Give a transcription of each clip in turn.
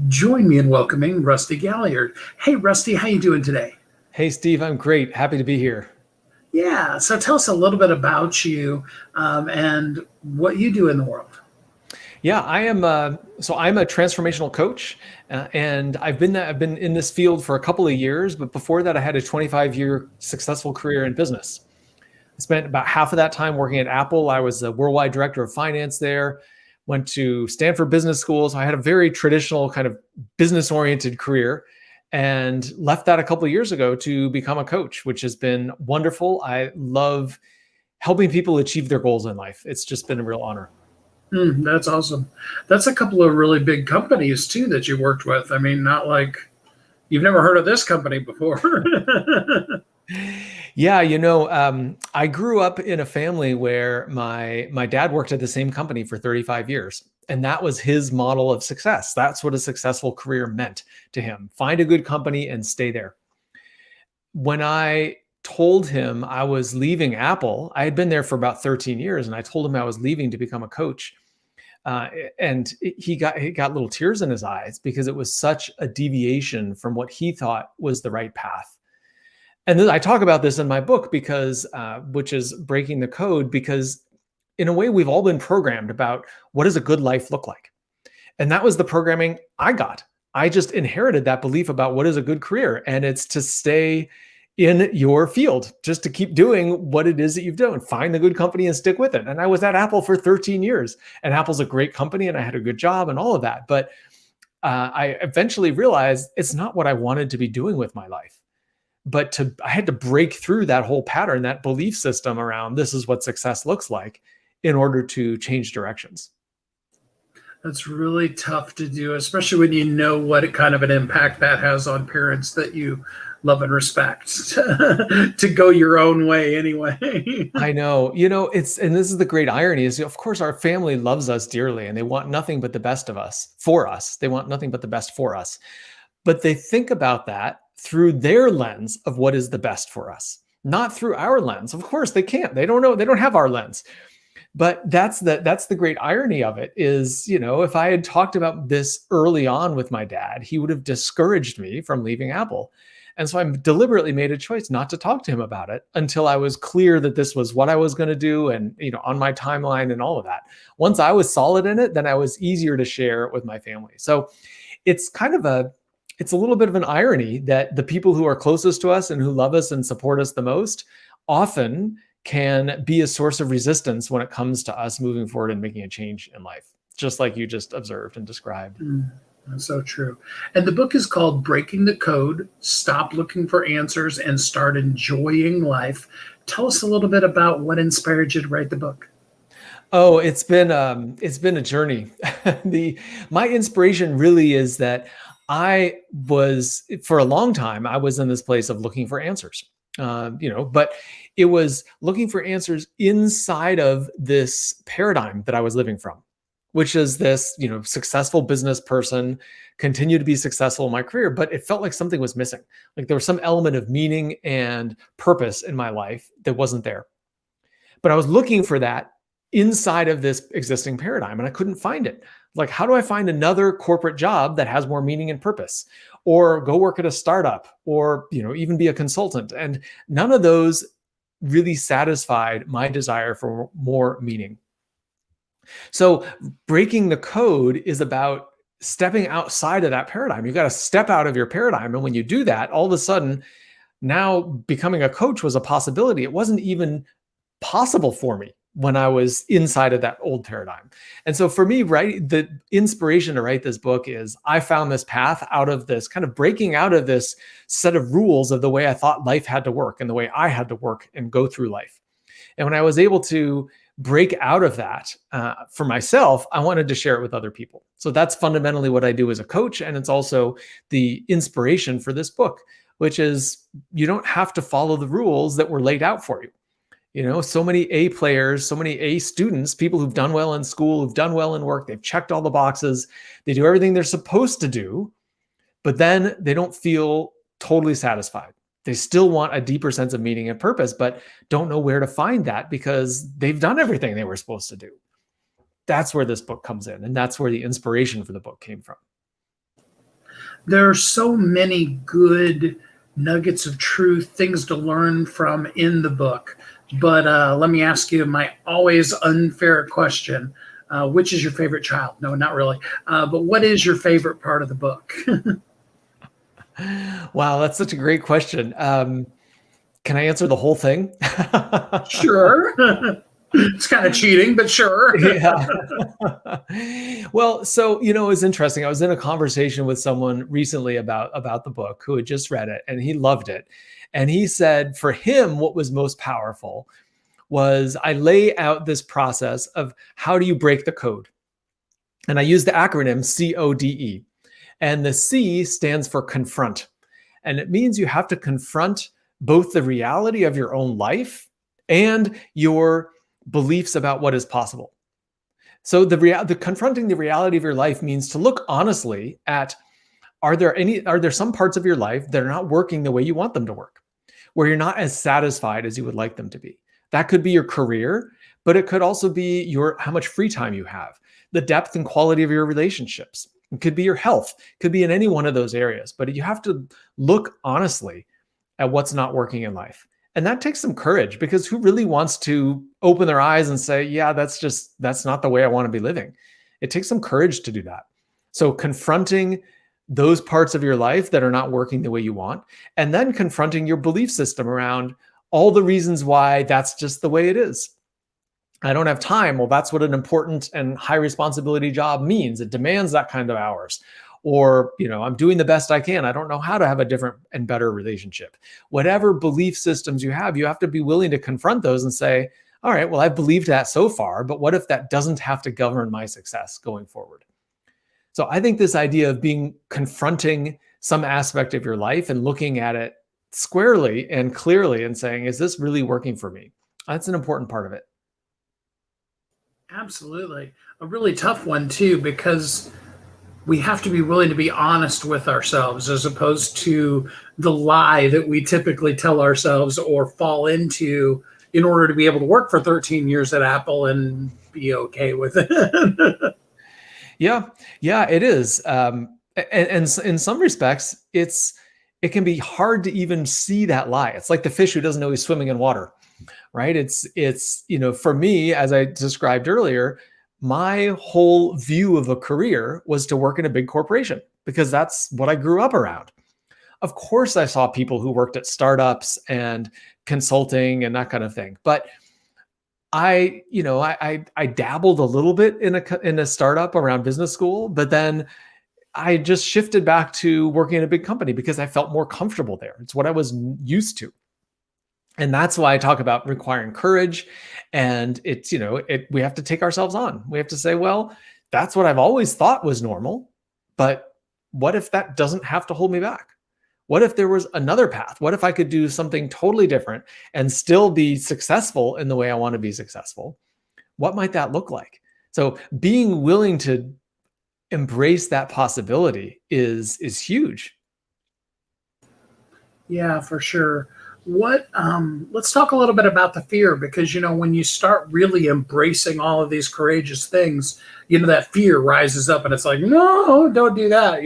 Join me in welcoming Rusty Gaillard. Hey, Rusty, how you doing today? Hey, Steve, I'm great. Happy to be here. Yeah, so tell us a little bit about you and what you do in the world. Yeah, I am. I'm a transformational coach, and I've been in this field for a couple of years. But before that, I had a 25-year successful career in business. I spent about half of that time working at Apple. I was the worldwide director of finance there. Went to Stanford Business School, so I had a very traditional kind of business-oriented career, and left that a couple of years ago to become a coach, which has been wonderful. I love helping people achieve their goals in life. It's just been a real honor. That's awesome. That's a couple of really big companies too that you worked with. I mean, not like you've never heard of this company before. Yeah, I grew up in a family where my dad worked at the same company for 35 years, and that was his model of success. That's what a successful career meant to him. Find a good company and stay there. When I told him I was leaving Apple, I had been there for about 13 years, and I told him I was leaving to become a coach. And he got little tears in his eyes because it was such a deviation from what he thought was the right path. And then I talk about this in my book because, which is breaking the code, because in a way we've all been programmed about what does a good life look like, and that was the programming I got. I just inherited that belief about what is a good career, and it's to stay in your field, just to keep doing what it is that you've done, find the good company and stick with it. And I was at Apple for 13 years, and Apple's a great company, and I had a good job and all of that. But I eventually realized it's not what I wanted to be doing with my life. But I had to break through that whole pattern, that belief system around this is what success looks like, in order to change directions. That's really tough to do, especially when you know what kind of an impact that has on parents that you love and respect to go your own way anyway. I know, and this is the great irony is, of course, our family loves us dearly and they want nothing but the best of us for us. They want nothing but the best for us. But they think about that through their lens of what is the best for us, not through our lens. Of course, they can't. They don't know. They don't have our lens. But that's the great irony of it is, if I had talked about this early on with my dad, he would have discouraged me from leaving Apple. And so I deliberately made a choice not to talk to him about it until I was clear that this was what I was going to do and, on my timeline and all of that. Once I was solid in it, then I was easier to share with my family. So it's it's a little bit of an irony that the people who are closest to us and who love us and support us the most often can be a source of resistance when it comes to us moving forward and making a change in life, just like you just observed and described. That's so true. And the book is called Breaking the Code, Stop Looking for Answers and Start Enjoying Life. Tell us a little bit about what inspired you to write the book. Oh, it's been a journey. My inspiration really is that for a long time, I was in this place of looking for answers. But it was looking for answers inside of this paradigm that I was living from, which is this, successful business person, continue to be successful in my career, but it felt like something was missing. Like there was some element of meaning and purpose in my life that wasn't there. But I was looking for that inside of this existing paradigm and I couldn't find it. Like, how do I find another corporate job that has more meaning and purpose? Or go work at a startup or, even be a consultant? And none of those really satisfied my desire for more meaning. So breaking the code is about stepping outside of that paradigm. You got to step out of your paradigm. And when you do that, all of a sudden, now becoming a coach was a possibility. It wasn't even possible for me when I was inside of that old paradigm. And so for me, the inspiration to write this book is I found this path out of this kind of breaking out of this set of rules of the way I thought life had to work and the way I had to work and go through life. And when I was able to break out of that for myself, I wanted to share it with other people. So that's fundamentally what I do as a coach. And it's also the inspiration for this book, which is you don't have to follow the rules that were laid out for you. So many A players, so many A students, people who've done well in school, who've done well in work, they've checked all the boxes, they do everything they're supposed to do, but then they don't feel totally satisfied. They still want a deeper sense of meaning and purpose, but don't know where to find that because they've done everything they were supposed to do. That's where this book comes in, and that's where the inspiration for the book came from. There are so many good nuggets of truth, things to learn from in the book. But let me ask you my always unfair question. Which is your favorite child? No, not really. But what is your favorite part of the book? Wow, that's such a great question. Can I answer the whole thing? Sure. It's kind of cheating, but sure. Yeah. Well, so it's interesting. I was in a conversation with someone recently about the book who had just read it, and he loved it. And he said for him, what was most powerful was I lay out this process of how do you break the code. And I use the acronym CODE. And the C stands for confront. And it means you have to confront both the reality of your own life and your beliefs about what is possible. So the confronting the reality of your life means to look honestly at are there some parts of your life that are not working the way you want them to work, where you're not as satisfied as you would like them to be. That could be your career, but it could also be how much free time you have, the depth and quality of your relationships. It could be your health, it could be in any one of those areas, but you have to look honestly at what's not working in life. And that takes some courage, because who really wants to open their eyes and say, yeah, that's not the way I want to be living. It takes some courage to do that. So confronting those parts of your life that are not working the way you want, and then confronting your belief system around all the reasons why that's just the way it is. I don't have time. Well, that's what an important and high responsibility job means. It demands that kind of hours. Or, I'm doing the best I can. I don't know how to have a different and better relationship. Whatever belief systems you have to be willing to confront those and say, all right, well, I've believed that so far, but what if that doesn't have to govern my success going forward? So I think this idea of confronting some aspect of your life and looking at it squarely and clearly and saying, is this really working for me? That's an important part of it. Absolutely. A really tough one, too, because we have to be willing to be honest with ourselves as opposed to the lie that we typically tell ourselves or fall into in order to be able to work for 13 years at Apple and be okay with it. Yeah, it is. And in some respects, it can be hard to even see that lie. It's like the fish who doesn't know he's swimming in water, right? It's for me, as I described earlier, my whole view of a career was to work in a big corporation because that's what I grew up around. Of course, I saw people who worked at startups and consulting and that kind of thing, but I dabbled a little bit in a startup around business school, but then I just shifted back to working in a big company because I felt more comfortable there. It's what I was used to. And that's why I talk about requiring courage. And it's, we have to take ourselves on. We have to say, well, that's what I've always thought was normal. But what if that doesn't have to hold me back? What if there was another path? What if I could do something totally different and still be successful in the way I want to be successful? What might that look like? So being willing to embrace that possibility is huge. Yeah, for sure. Let's talk a little bit about the fear, because when you start really embracing all of these courageous things, that fear rises up and it's like, no, don't do that.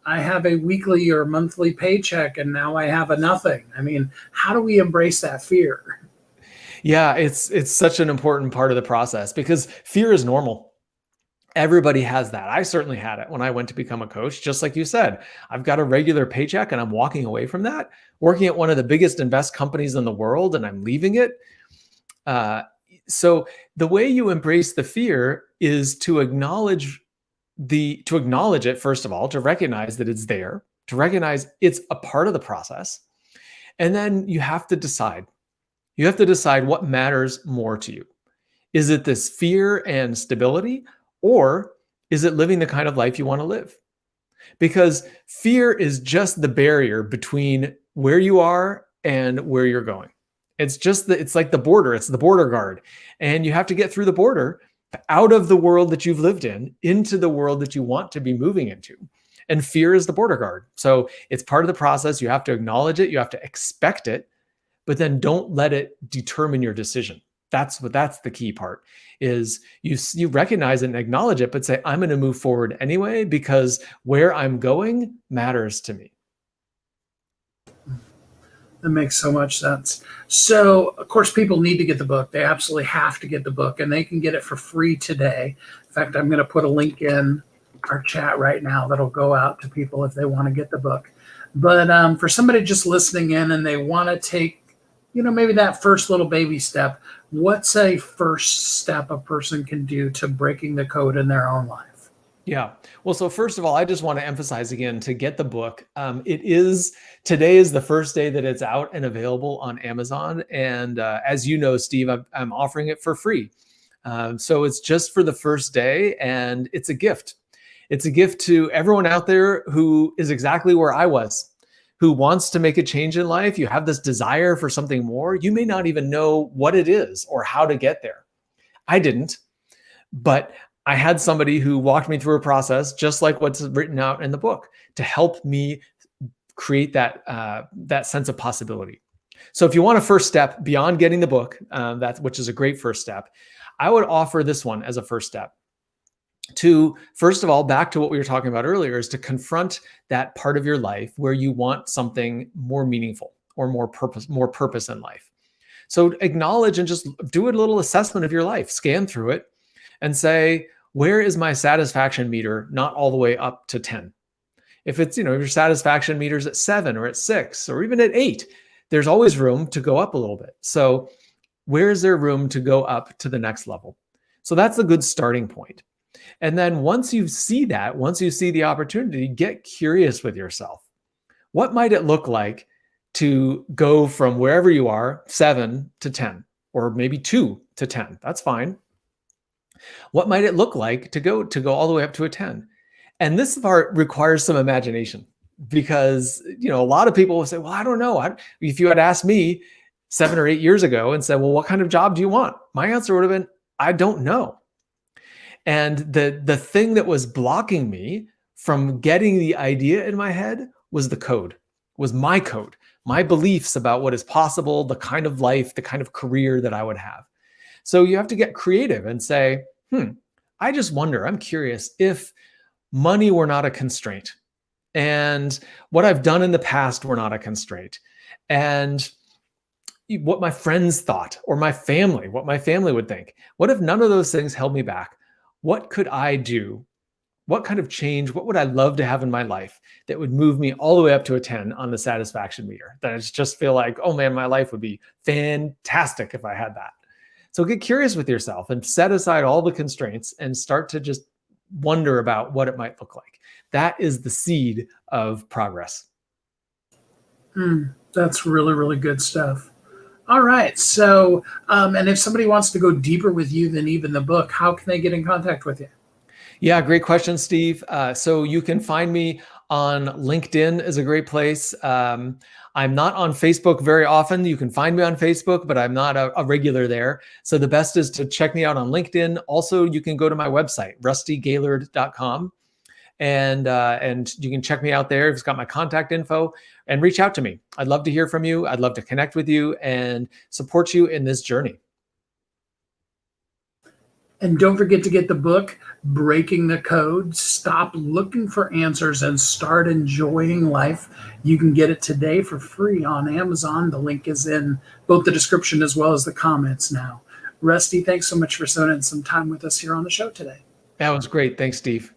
I have a weekly or monthly paycheck and now I have a nothing. How do we embrace that fear? Yeah, it's such an important part of the process because fear is normal. Everybody has that. I certainly had it when I went to become a coach. Just like you said, I've got a regular paycheck and I'm walking away from that, working at one of the biggest and best companies in the world, and I'm leaving it. So the way you embrace the fear is to acknowledge it, first of all, to recognize that it's there, to recognize it's a part of the process. And then you have to decide. You have to decide what matters more to you. Is it this fear and stability? Or is it living the kind of life you want to live? Because fear is just the barrier between where you are and where you're going. It's like the border. It's the border guard. And you have to get through the border out of the world that you've lived in into the world that you want to be moving into. And fear is the border guard. So it's part of the process. You have to acknowledge it. You have to expect it, but then don't let it determine your decision. That's the key part, is you recognize it and acknowledge it, but say, I'm going to move forward anyway, because where I'm going matters to me. That makes so much sense. So, of course, people need to get the book. They absolutely have to get the book, and they can get it for free today. In fact, I'm going to put a link in our chat right now that'll go out to people if they want to get the book. But for somebody just listening in and they want to take, maybe that first little baby step, what's a first step a person can do to breaking the code in their own life? Yeah. Well, so first of all, I just want to emphasize again, to get the book, today is the first day that it's out and available on Amazon. And as you know, Steve, I'm offering it for free. So it's just for the first day, and it's a gift. It's a gift to everyone out there who is exactly where I was, who wants to make a change in life. You have this desire for something more. You may not even know what it is or how to get there. I didn't, but I had somebody who walked me through a process just like what's written out in the book to help me create that sense of possibility. So if you want a first step beyond getting the book, which is a great first step, I would offer this one as a first step. To, first of all, back to what we were talking about earlier, is to confront that part of your life where you want something more meaningful or more purpose in life. So acknowledge and just do a little assessment of your life, scan through it and say, where is my satisfaction meter not all the way up to 10? If it's, if your satisfaction meter is at 7 or at 6 or even at 8, there's always room to go up a little bit. So where is there room to go up to the next level? So that's a good starting point. And then once you see the opportunity, get curious with yourself. What might it look like to go from wherever you are, 7 to 10, or maybe 2 to 10? That's fine. What might it look like to go all the way up to a 10? And this part requires some imagination, because, a lot of people will say, well, I don't know. If you had asked me 7 or 8 years ago and said, well, what kind of job do you want? My answer would have been, I don't know. And the thing that was blocking me from getting the idea in my head was the code, was my code, my beliefs about what is possible, the kind of life, the kind of career that I would have. So you have to get creative and say, I just wonder, I'm curious, if money were not a constraint and what I've done in the past were not a constraint, and what my friends thought or what my family would think. What if none of those things held me back? What could I do? What kind of change? What would I love to have in my life that would move me all the way up to a 10 on the satisfaction meter? That I just feel like, oh man, my life would be fantastic if I had that. So get curious with yourself and set aside all the constraints and start to just wonder about what it might look like. That is the seed of progress. That's really, really good stuff. All right. So, and if somebody wants to go deeper with you than even the book, how can they get in contact with you? Yeah, great question, Steve. So you can find me on LinkedIn is a great place. I'm not on Facebook very often. You can find me on Facebook, but I'm not a regular there. So the best is to check me out on LinkedIn. Also, you can go to my website, rustygaillard.com. And you can check me out there. It's got my contact info, and reach out to me. I'd love to hear from you. I'd love to connect with you and support you in this journey. And don't forget to get the book, Breaking the Code. Stop looking for answers and start enjoying life. You can get it today for free on Amazon. The link is in both the description as well as the comments now. Rusty, thanks so much for spending some time with us here on the show today. That was great. Thanks, Steve.